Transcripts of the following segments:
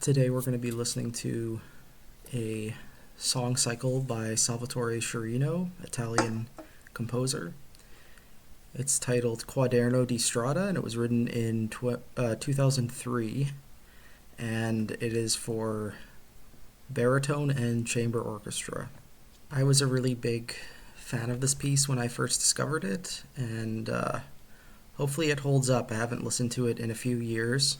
Today we're going to be listening to a song cycle by Salvatore Sciarrino, Italian composer. It's titled Quaderno di Strada, and it was written in 2003, and it is for baritone and chamber orchestra. I was a really big fan of this piece when I first discovered it, and hopefully it holds up. I haven't listened to it in a few years.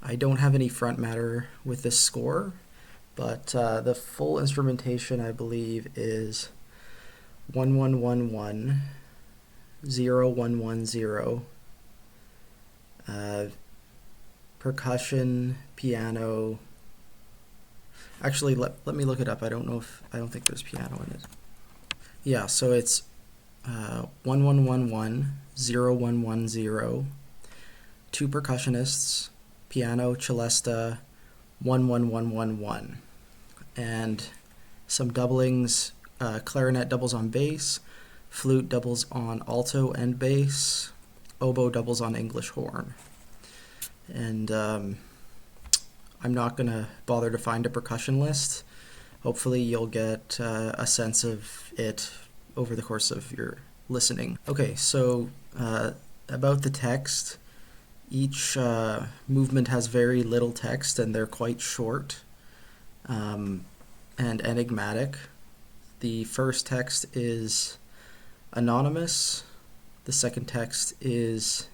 I don't have any front matter with this score, but the full instrumentation, I believe, is 1111 0110, percussion, piano. Actually, let me look it up. I don't think there's piano in it. Yeah, so it's 1111 0110, two percussionists, piano, celesta, 11111, and some doublings. Clarinet doubles on bass, flute doubles on alto and bass, oboe doubles on English horn. And I'm not going to bother to find a percussion list. Hopefully you'll get a sense of it over the course of your listening. Okay, so about the text. Each movement has very little text, and they're quite short and enigmatic. The first text is anonymous. The second text is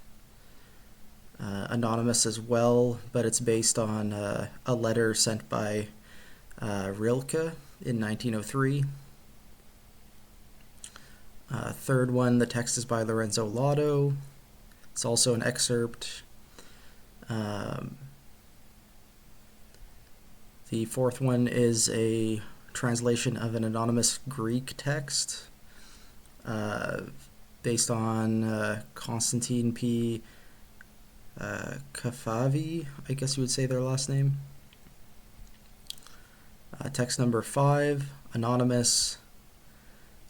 anonymous as well, but it's based on a letter sent by Rilke in 1903. Third one, the text is by Lorenzo Lotto. It's also an excerpt. The fourth one is a translation of an anonymous Greek text based on Constantine P. Kafavi, I guess you would say their last name. Text number 5, anonymous.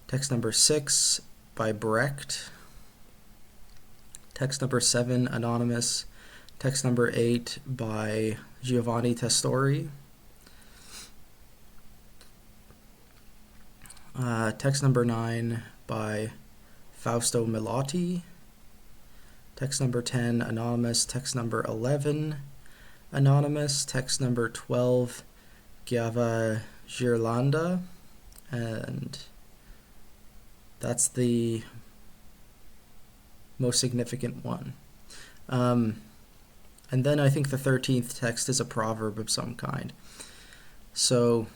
Text number 6 by Brecht. Text number 7, anonymous. Text number 8 by Giovanni Testori. Text number 9 by Fausto Melotti. Text number 10, anonymous. Text number 11, anonymous. Text number 12, Giava Ghirlanda. And that's the most significant one. And then I think the 13th text is a proverb of some kind. So,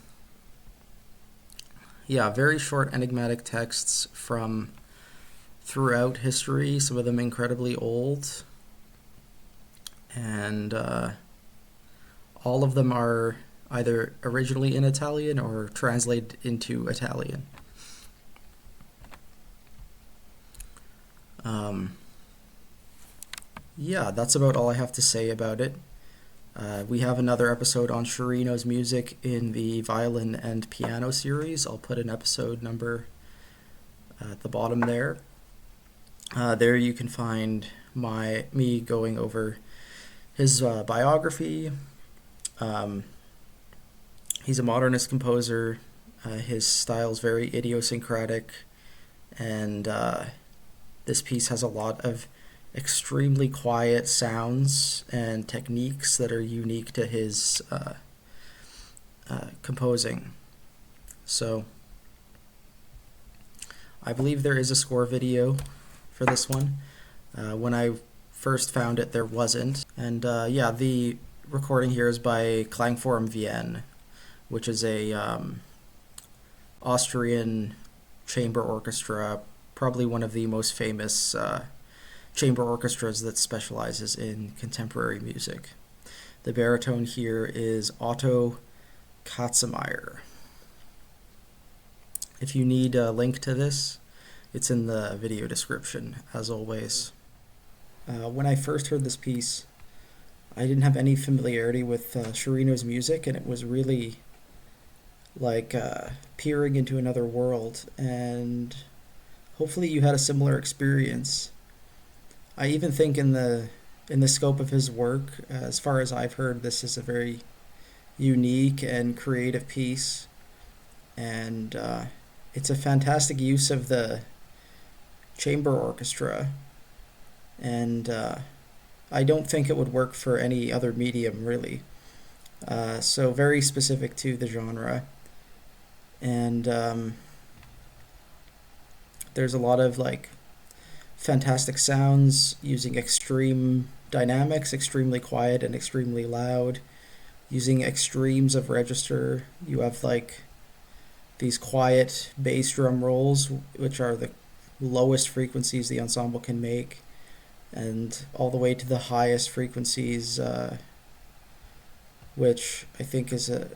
yeah, very short enigmatic texts from throughout history, some of them incredibly old. And all of them are either originally in Italian or translated into Italian. Yeah, that's about all I have to say about it. We have another episode on Sciarrino's music in the violin and piano series. I'll put an episode number at the bottom there. There you can find me going over his biography. He's a modernist composer. His style is very idiosyncratic, and this piece has a lot of extremely quiet sounds and techniques that are unique to his composing. So I believe there is a score video for this one. When I first found it, there wasn't. And yeah, the recording here is by Klangforum Vienne, which is a Austrian chamber orchestra, probably one of the most famous chamber orchestras that specializes in contemporary music. The baritone here is Otto Katzemeyer. If you need a link to this, it's in the video description, as always. When I first heard this piece, I didn't have any familiarity with Sciarrino's music, and it was really like peering into another world, and hopefully you had a similar experience. I even think in the in the scope of his work, as far as I've heard, this is a very unique and creative piece, and it's a fantastic use of the chamber orchestra, and I don't think it would work for any other medium really. So very specific to the genre, and there's a lot of like fantastic sounds using extreme dynamics, extremely quiet and extremely loud, using extremes of register. You have like these quiet bass drum rolls, which are the lowest frequencies the ensemble can make, and all the way to the highest frequencies, which I think is the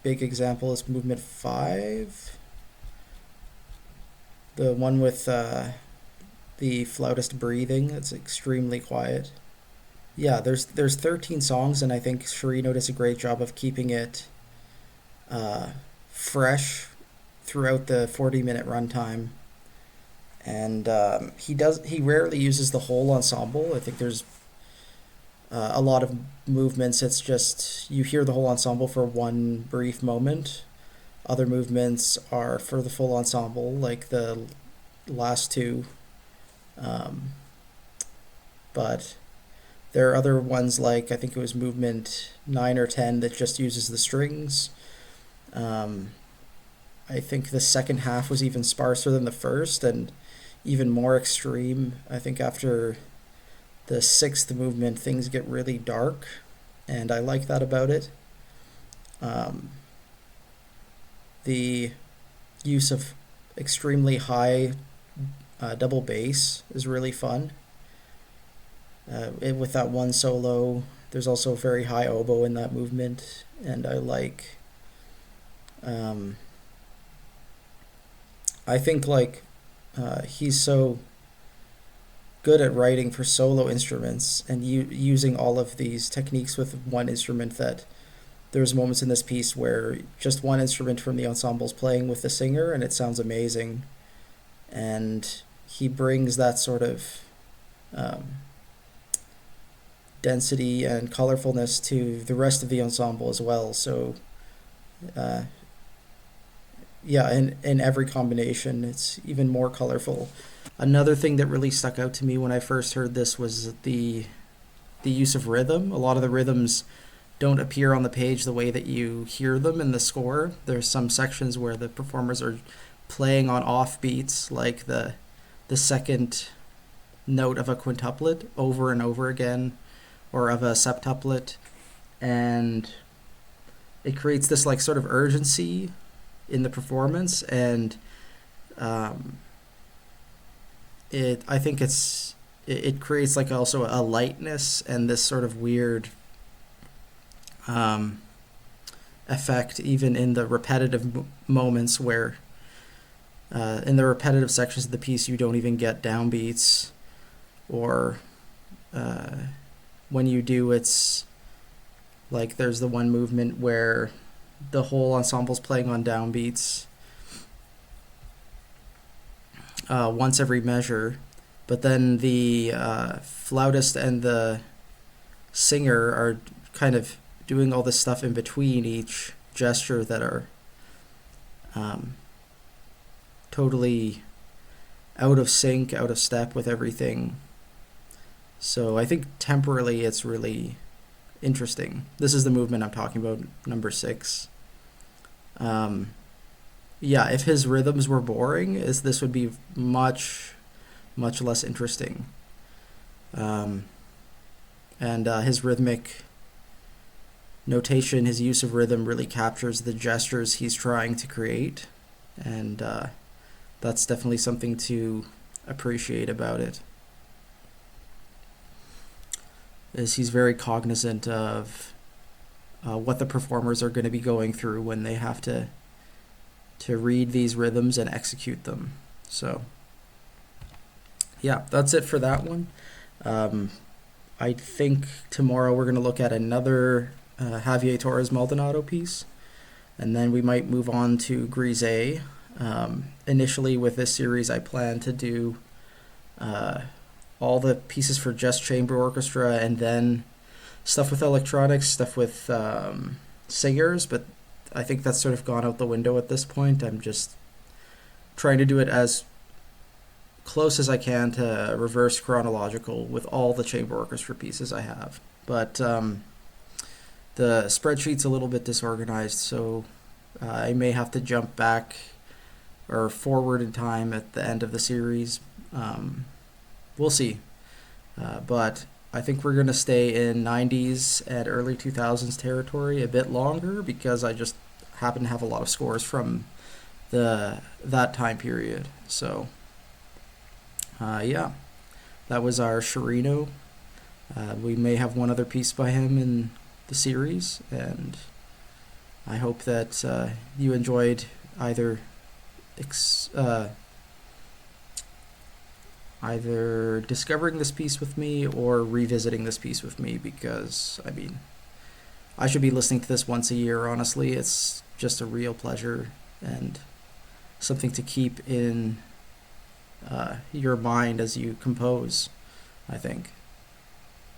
big example is movement 5, the one with the flautist breathing. It's extremely quiet. Yeah, there's 13 songs, and I think Sciarrino does a great job of keeping it fresh throughout the 40-minute runtime. And he rarely uses the whole ensemble. I think there's a lot of movements. It's just you hear the whole ensemble for one brief moment. Other movements are for the full ensemble, like the last two. But there are other ones, like I think it was movement 9 or 10, that just uses the strings. I think the second half was even sparser than the first and even more extreme. I think after the 6th movement, things get really dark, and I like that about it. The use of extremely high double bass is really fun. With that one solo, there's also very high oboe in that movement, and I like. I think like he's so good at writing for solo instruments and using all of these techniques with one instrument that there's moments in this piece where just one instrument from the ensemble is playing with the singer and it sounds amazing, and he brings that sort of density and colorfulness to the rest of the ensemble as well. So yeah, in every combination, it's even more colorful. Another thing that really stuck out to me when I first heard this was the use of rhythm. A lot of the rhythms don't appear on the page the way that you hear them in the score. There's some sections where the performers are playing on off beats, like the second note of a quintuplet over and over again, or of a septuplet, and it creates this like sort of urgency in the performance, and I think it creates like also a lightness and this sort of weird effect even in the repetitive moments where in the repetitive sections of the piece you don't even get downbeats, or when you do, it's like there's the one movement where the whole ensemble's playing on downbeats once every measure, but then the flautist and the singer are kind of doing all this stuff in between each gesture that are totally out of sync, out of step with everything. So I think temporally it's really interesting. This is the movement I'm talking about, number 6. Yeah, if his rhythms were boring, this would be much, much less interesting. And his rhythmic notation, his use of rhythm really captures the gestures he's trying to create, and that's definitely something to appreciate about it. Is he's very cognizant of what the performers are going to be going through when they have to read these rhythms and execute them. So yeah, that's it for that one. I think tomorrow we're going to look at another Javier Torres Maldonado piece, and then we might move on to Grise. Initially with this series I plan to do all the pieces for just chamber orchestra, and then stuff with electronics, stuff with singers, but I think that's sort of gone out the window at this point. I'm just trying to do it as close as I can to reverse chronological with all the chamber orchestra pieces I have. But the spreadsheet's a little bit disorganized, so I may have to jump back or forward in time at the end of the series. We'll see. But I think we're going to stay in 90s and early 2000s territory a bit longer because I just happen to have a lot of scores from that time period. So, yeah, that was our Sciarrino. We may have one other piece by him in the series, and I hope that you enjoyed either either discovering this piece with me or revisiting this piece with me, because I mean, I should be listening to this once a year. Honestly, it's just a real pleasure and something to keep in your mind as you compose, I think.